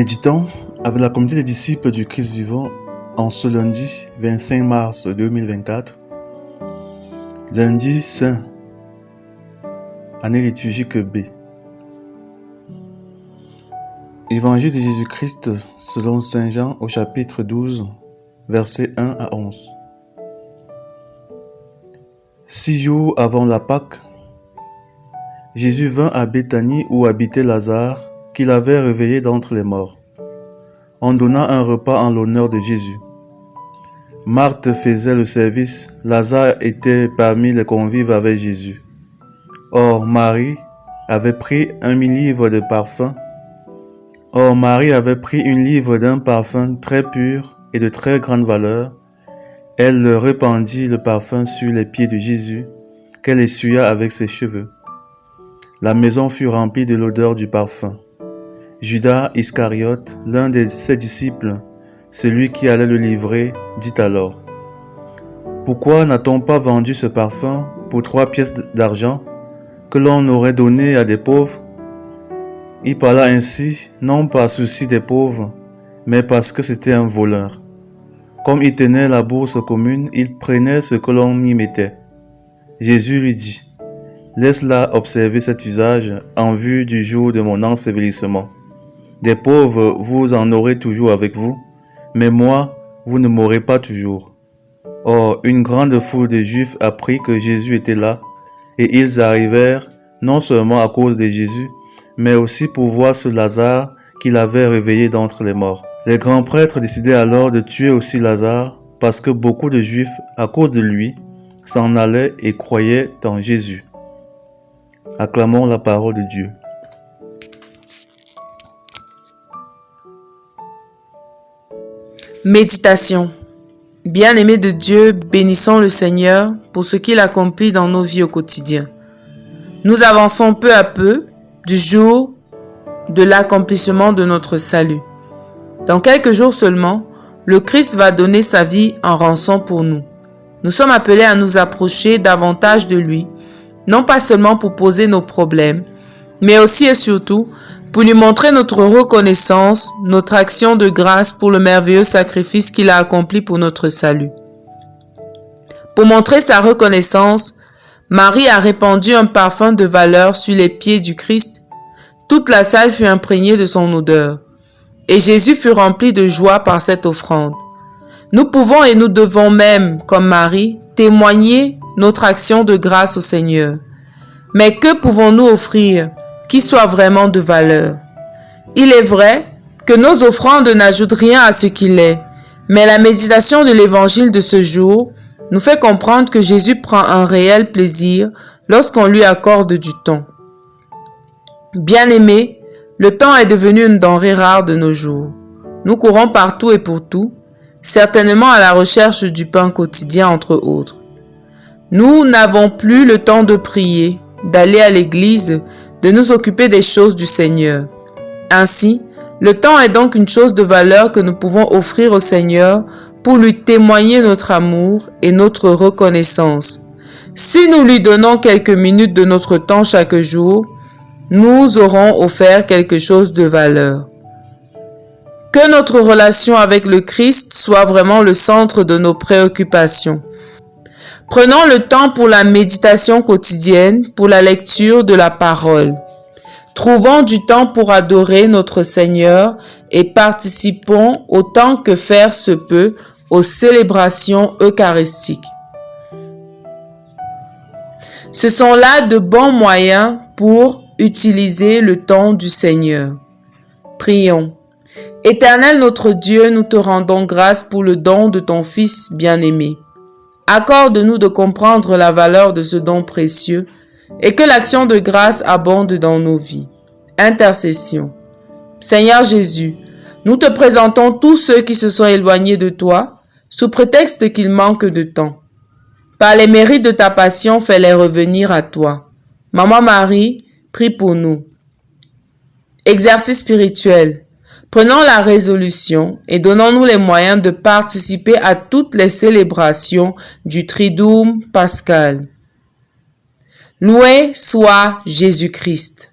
Méditons avec la communauté des disciples du Christ vivant en ce lundi 25 mars 2024, lundi saint, année liturgique B. Évangile de Jésus-Christ selon saint Jean au chapitre 12, versets 1 à 11. 6 jours avant la Pâque, Jésus vint à Béthanie où habitait Lazare, qu'il avait réveillé d'entre les morts. On donna un repas en l'honneur de Jésus. Marthe faisait le service, Lazare était parmi les convives avec Jésus. Or, Marie avait pris une livre d'un parfum très pur et de très grande valeur. Elle répandit le parfum sur les pieds de Jésus, qu'elle essuya avec ses cheveux. La maison fut remplie de l'odeur du parfum. Judas Iscariote, l'un de ses disciples, celui qui allait le livrer, dit alors: « Pourquoi n'a-t-on pas vendu ce parfum pour 3 pièces d'argent que l'on aurait donné à des pauvres ?» Il parla ainsi, non par souci des pauvres, mais parce que c'était un voleur. Comme il tenait la bourse commune, il prenait ce que l'on y mettait. Jésus lui dit: « Laisse-la observer cet usage en vue du jour de mon ensevelissement. Des pauvres, vous en aurez toujours avec vous, mais moi, vous ne m'aurez pas toujours. » Or, une grande foule de Juifs apprit que Jésus était là, et ils arrivèrent non seulement à cause de Jésus, mais aussi pour voir ce Lazare qu'il avait réveillé d'entre les morts. Les grands prêtres décidèrent alors de tuer aussi Lazare, parce que beaucoup de Juifs, à cause de lui, s'en allaient et croyaient en Jésus. Acclamons la parole de Dieu. Méditation. Bien-aimés de Dieu, bénissons le Seigneur pour ce qu'il accomplit dans nos vies au quotidien. Nous avançons peu à peu du jour de l'accomplissement de notre salut. Dans quelques jours seulement, le Christ va donner sa vie en rançon pour nous. Nous sommes appelés à nous approcher davantage de lui, non pas seulement pour poser nos problèmes, mais aussi et surtout pour lui montrer notre reconnaissance, notre action de grâce pour le merveilleux sacrifice qu'il a accompli pour notre salut. Pour montrer sa reconnaissance, Marie a répandu un parfum de valeur sur les pieds du Christ. Toute la salle fut imprégnée de son odeur, et Jésus fut rempli de joie par cette offrande. Nous pouvons et nous devons même, comme Marie, témoigner notre action de grâce au Seigneur. Mais que pouvons-nous offrir qui soit vraiment de valeur? Il est vrai que nos offrandes n'ajoutent rien à ce qu'il est, mais la méditation de l'évangile de ce jour nous fait comprendre que Jésus prend un réel plaisir lorsqu'on lui accorde du temps. Bien-aimés, le temps est devenu une denrée rare de nos jours. Nous courons partout et pour tout, certainement à la recherche du pain quotidien entre autres. Nous n'avons plus le temps de prier, d'aller à l'église, de nous occuper des choses du Seigneur. Ainsi, le temps est donc une chose de valeur que nous pouvons offrir au Seigneur pour lui témoigner notre amour et notre reconnaissance. Si nous lui donnons quelques minutes de notre temps chaque jour, nous aurons offert quelque chose de valeur. Que notre relation avec le Christ soit vraiment le centre de nos préoccupations. Prenons le temps pour la méditation quotidienne, pour la lecture de la parole. Trouvons du temps pour adorer notre Seigneur et participons autant que faire se peut aux célébrations eucharistiques. Ce sont là de bons moyens pour utiliser le temps du Seigneur. Prions. Éternel notre Dieu, nous te rendons grâce pour le don de ton Fils bien-aimé. Accorde-nous de comprendre la valeur de ce don précieux et que l'action de grâce abonde dans nos vies. Intercession. Seigneur Jésus, nous te présentons tous ceux qui se sont éloignés de toi sous prétexte qu'ils manquent de temps. Par les mérites de ta passion, fais-les revenir à toi. Maman Marie, prie pour nous. Exercice spirituel. Prenons la résolution et donnons-nous les moyens de participer à toutes les célébrations du Triduum pascal. Loué soit Jésus-Christ.